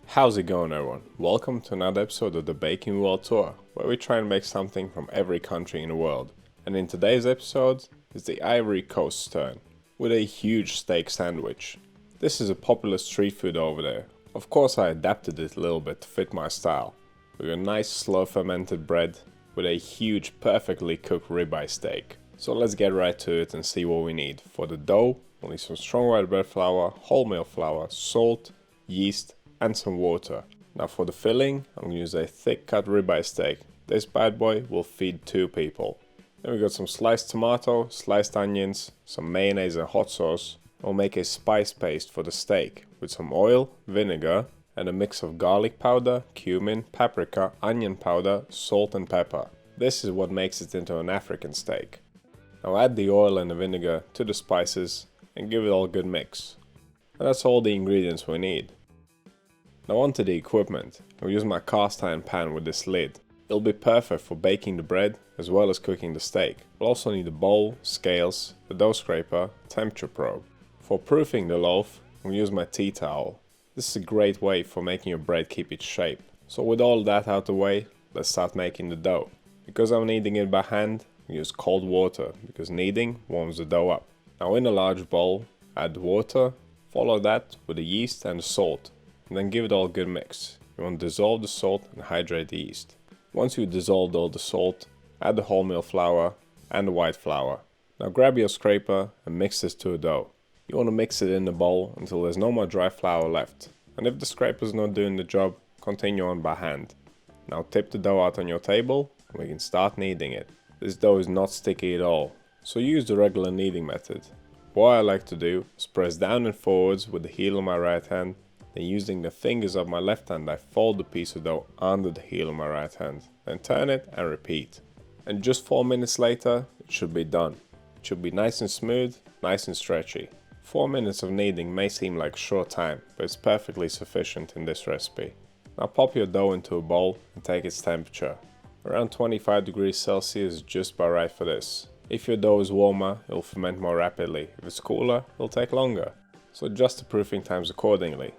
How's it going, everyone? Welcome to another episode of the Baking World Tour, where we try and make something from every country in the world. And in today's episode is the Ivory Coast turn, with a huge steak sandwich. This is a popular street food over there. Of course I adapted it a little bit to fit my style, with a nice slow fermented bread with a huge perfectly cooked ribeye steak. So let's get right to it and see what we need. For the dough, we'll need some strong white bread flour, wholemeal flour, salt, yeast, and some water. Now for the filling, I'm going to use a thick cut ribeye steak. This bad boy will feed 2 people. Then we got some sliced tomato, sliced onions, some mayonnaise and hot sauce. We'll make a spice paste for the steak with some oil, vinegar, and a mix of garlic powder, cumin, paprika, onion powder, salt and pepper. This is what makes it into an African steak. Now add the oil and the vinegar to the spices and give it all a good mix. And that's all the ingredients we need. Now onto the equipment. I'll use my cast iron pan with this lid. It'll be perfect for baking the bread as well as cooking the steak. We'll also need a bowl, scales, the dough scraper, temperature probe. For proofing the loaf, I'll use my tea towel. This is a great way for making your bread keep its shape. So with all that out the way, let's start making the dough. Because I'm kneading it by hand, I use cold water because kneading warms the dough up. Now in a large bowl, add the water, follow that with the yeast and the salt. And then give it all a good mix. You want to dissolve the salt and hydrate the yeast. Once you've dissolved all the salt, add the wholemeal flour and the white flour. Now grab your scraper and mix this to a dough. You want to mix it in the bowl until there's no more dry flour left. And if the scraper is not doing the job, continue on by hand. Now tip the dough out on your table and we can start kneading it. This dough is not sticky at all, so use the regular kneading method. What I like to do is press down and forwards with the heel of my right hand. Then using the fingers of my left hand, I fold the piece of dough under the heel of my right hand. Then turn it and repeat. And just 4 minutes later, it should be done. It should be nice and smooth, nice and stretchy. 4 minutes of kneading may seem like a short time, but it's perfectly sufficient in this recipe. Now pop your dough into a bowl and take its temperature. Around 25 degrees Celsius is just about right for this. If your dough is warmer, it will ferment more rapidly. If it's cooler, it will take longer. So adjust the proofing times accordingly.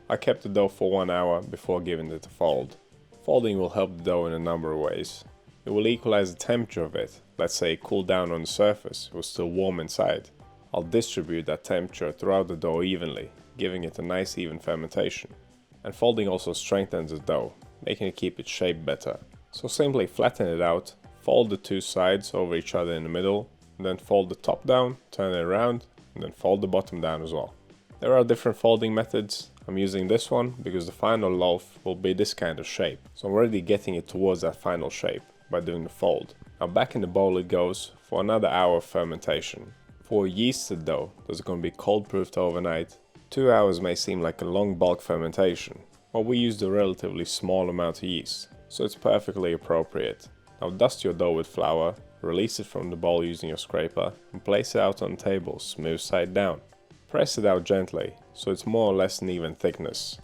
I kept the dough for 1 hour before giving it a fold. Folding will help the dough in a number of ways. It will equalize the temperature of it. Let's say it cooled down on the surface, it was still warm inside. I'll distribute that temperature throughout the dough evenly, giving it a nice even fermentation. And folding also strengthens the dough, making it keep its shape better. So simply flatten it out, fold the 2 sides over each other in the middle, and then fold the top down, turn it around, and then fold the bottom down as well. There are different folding methods. I'm using this one because the final loaf will be this kind of shape. So I'm already getting it towards that final shape by doing the fold. Now back in the bowl it goes for another hour of fermentation. For a yeasted dough that's going to be cold proofed overnight, 2 hours may seem like a long bulk fermentation, but we used a relatively small amount of yeast, so it's perfectly appropriate. Now dust your dough with flour, release it from the bowl using your scraper, and place it out on the table smooth side down. Press it out gently, so it's more or less an even thickness.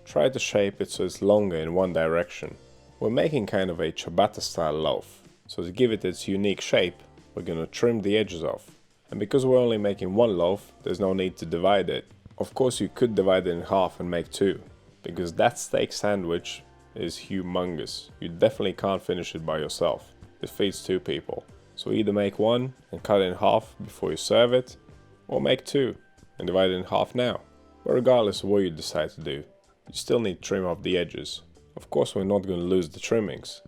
Try to shape it so it's longer in one direction. We're making kind of a ciabatta style loaf, so to give it its unique shape, we're gonna trim the edges off. And because we're only making 1 loaf, there's no need to divide it. Of course you could divide it in half and make 2, because that steak sandwich is humongous. You definitely can't finish it by yourself. It feeds 2 people. So either make 1 and cut it in half before you serve it, or make 2. And divide it in half now. But regardless of what you decide to do, you still need to trim off the edges. Of course we're not going to lose the trimmings,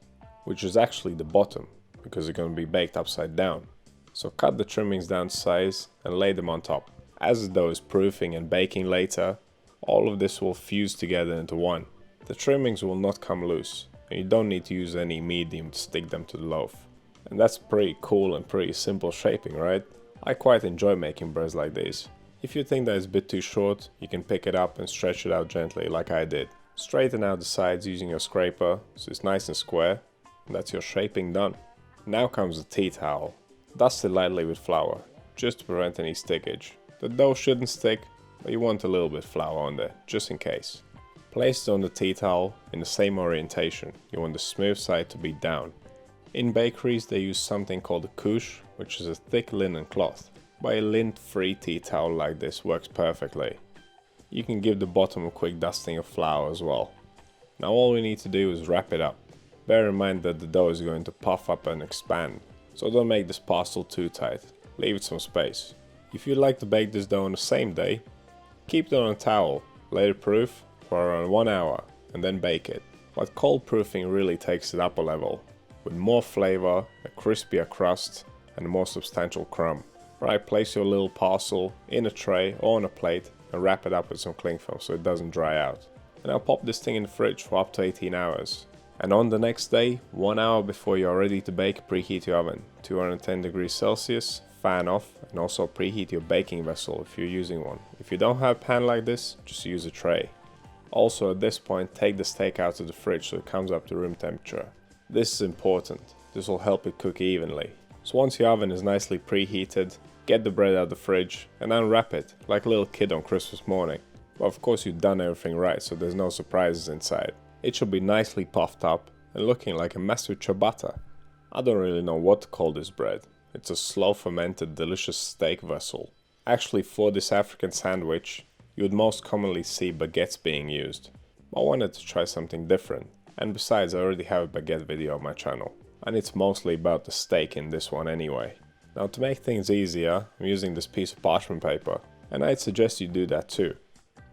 which is actually the bottom, because they're going to be baked upside down. So cut the trimmings down to size and lay them on top. As the dough is proofing and baking later, all of this will fuse together into one. The trimmings will not come loose, and you don't need to use any medium to stick them to the loaf. And that's pretty cool and pretty simple shaping, right? I quite enjoy making breads like these. If you think that it's a bit too short, you can pick it up and stretch it out gently like I did. Straighten out the sides using your scraper so it's nice and square, and that's your shaping done. Now comes the tea towel. Dust it lightly with flour, just to prevent any stickage. The dough shouldn't stick, but you want a little bit of flour on there, just in case. Place it on the tea towel in the same orientation. You want the smooth side to be down. In bakeries they use something called a couche, which is a thick linen cloth. But a lint-free tea towel like this works perfectly. You can give the bottom a quick dusting of flour as well. Now all we need to do is wrap it up. Bear in mind that the dough is going to puff up and expand, so don't make this parcel too tight. Leave it some space. If you'd like to bake this dough on the same day, keep it on a towel, let it proof for around 1 hour, and then bake it. But cold proofing really takes it up a level, with more flavor, a crispier crust, and a more substantial crumb. Right, place your little parcel in a tray or on a plate and wrap it up with some cling film so it doesn't dry out. And I'll pop this thing in the fridge for up to 18 hours. And on the next day, 1 hour before you're ready to bake, preheat your oven, 210 degrees Celsius, fan off, and also preheat your baking vessel if you're using one. If you don't have a pan like this, just use a tray. Also at this point, take the steak out of the fridge so it comes up to room temperature. This is important, this will help it cook evenly. So once your oven is nicely preheated, get the bread out of the fridge and unwrap it like a little kid on Christmas morning. But of course you've done everything right, so there's no surprises inside. It should be nicely puffed up and looking like a massive ciabatta. I don't really know what to call this bread. It's a slow fermented delicious steak vessel. Actually, for this African sandwich, you would most commonly see baguettes being used. I wanted to try something different, and besides I already have a baguette video on my channel, and it's mostly about the steak in this one anyway. Now to make things easier, I'm using this piece of parchment paper, and I'd suggest you do that too.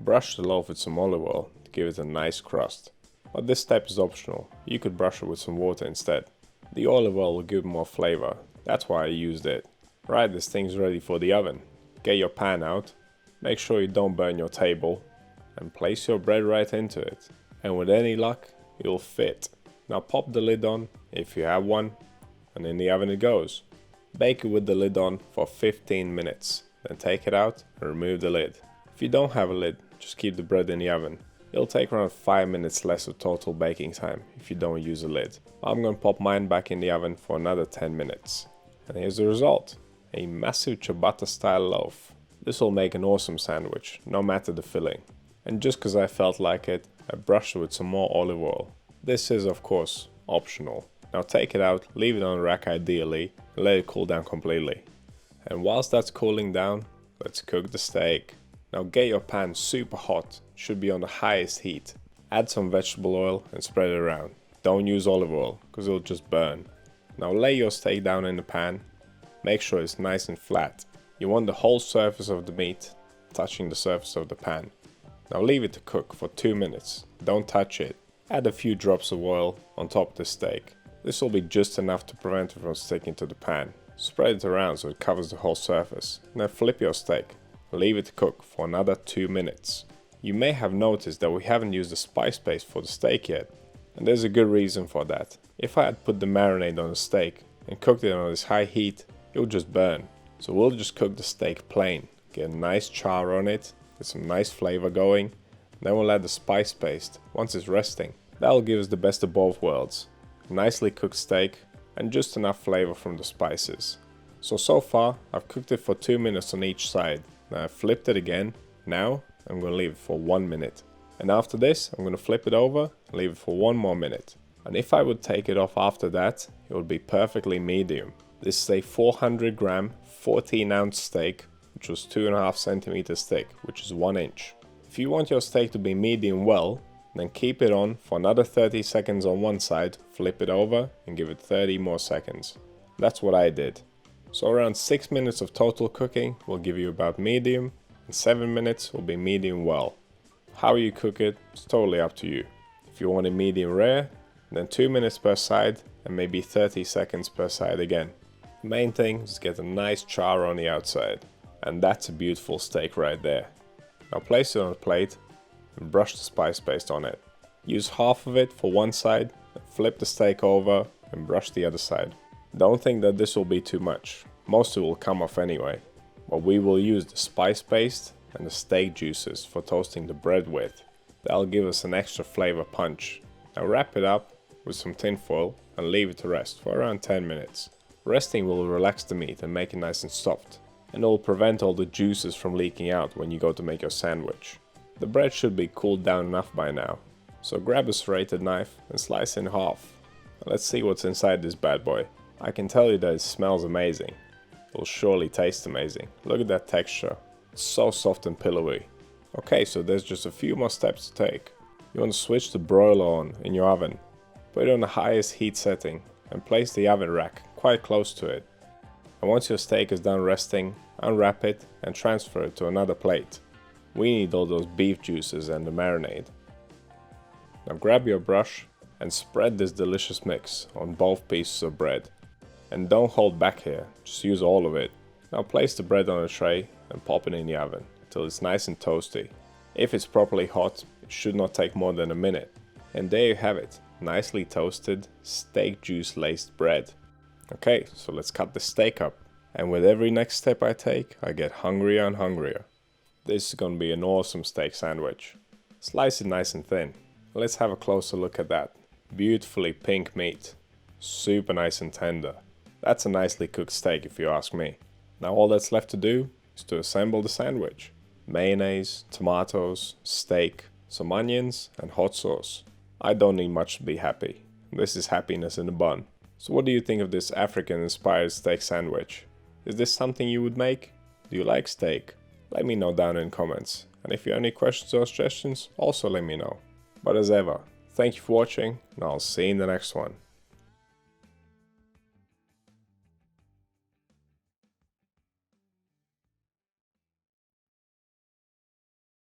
Brush the loaf with some olive oil to give it a nice crust. But this step is optional, you could brush it with some water instead. The olive oil will give more flavor, that's why I used it. Right, this thing's ready for the oven. Get your pan out, make sure you don't burn your table, and place your bread right into it. And with any luck, it'll fit. Now pop the lid on, if you have one, and in the oven it goes. Bake it with the lid on for 15 minutes, then take it out and remove the lid. If you don't have a lid, just keep the bread in the oven. It'll take around 5 minutes less of total baking time if you don't use a lid. I'm gonna pop mine back in the oven for another 10 minutes. And here's the result, a massive ciabatta style loaf. This will make an awesome sandwich, no matter the filling. And just cause I felt like it, I brushed it with some more olive oil. This is of course optional. Now take it out, leave it on a rack ideally, and let it cool down completely. And whilst that's cooling down, let's cook the steak. Now get your pan super hot, should be on the highest heat. Add some vegetable oil and spread it around. Don't use olive oil, cause it'll just burn. Now lay your steak down in the pan, make sure it's nice and flat. You want the whole surface of the meat touching the surface of the pan. Now leave it to cook for 2 minutes, don't touch it. Add a few drops of oil on top of the steak. This will be just enough to prevent it from sticking to the pan. Spread it around so it covers the whole surface. Now flip your steak. Leave it to cook for another 2 minutes. You may have noticed that we haven't used the spice paste for the steak yet. And there's a good reason for that. If I had put the marinade on the steak and cooked it on this high heat, it would just burn. So we'll just cook the steak plain. Get a nice char on it, get some nice flavor going. Then we'll add the spice paste once it's resting. That'll give us the best of both worlds. A nicely cooked steak and just enough flavor from the spices. So far I've cooked it for 2 minutes on each side. Now I've flipped it again. Now I'm going to leave it for 1 minute. And after this I'm going to flip it over and leave it for 1 more minute. And if I would take it off after that, it would be perfectly medium. This is a 400 gram 14 ounce steak, which was 2.5 centimeters thick, which is 1 inch. If you want your steak to be medium well, then keep it on for another 30 seconds on one side, flip it over and give it 30 more seconds. That's what I did. So around 6 minutes of total cooking will give you about medium, and 7 minutes will be medium well. How you cook it is totally up to you. If you want it medium rare, then 2 minutes per side and maybe 30 seconds per side again. The main thing is get a nice char on the outside. And that's a beautiful steak right there. Now place it on a plate and brush the spice paste on it. Use half of it for one side, and flip the steak over and brush the other side. Don't think that this will be too much, most of it will come off anyway. But we will use the spice paste and the steak juices for toasting the bread with. That'll give us an extra flavor punch. Now wrap it up with some tin foil and leave it to rest for around 10 minutes. Resting will relax the meat and make it nice and soft, and it will prevent all the juices from leaking out when you go to make your sandwich. The bread should be cooled down enough by now, so grab a serrated knife and slice in half. Now let's see what's inside this bad boy. I can tell you that it smells amazing. It will surely taste amazing. Look at that texture. It's so soft and pillowy. Okay, so there's just a few more steps to take. You want to switch the broiler on in your oven. Put it on the highest heat setting and place the oven rack quite close to it. And once your steak is done resting, unwrap it and transfer it to another plate. We need all those beef juices and the marinade. Now grab your brush and spread this delicious mix on both pieces of bread. And don't hold back here, just use all of it. Now place the bread on a tray and pop it in the oven until it's nice and toasty. If it's properly hot, it should not take more than a minute. And there you have it, nicely toasted, steak juice laced bread. Okay, so let's cut the steak up. And with every next step I take, I get hungrier and hungrier. This is gonna be an awesome steak sandwich. Slice it nice and thin. Let's have a closer look at that. Beautifully pink meat. Super nice and tender. That's a nicely cooked steak if you ask me. Now all that's left to do is to assemble the sandwich. Mayonnaise, tomatoes, steak, some onions and hot sauce. I don't need much to be happy. This is happiness in a bun. So what do you think of this African-inspired steak sandwich? Is this something you would make? Do you like steak? Let me know down in the comments. And if you have any questions or suggestions, also let me know. But as ever, thank you for watching and I'll see you in the next one.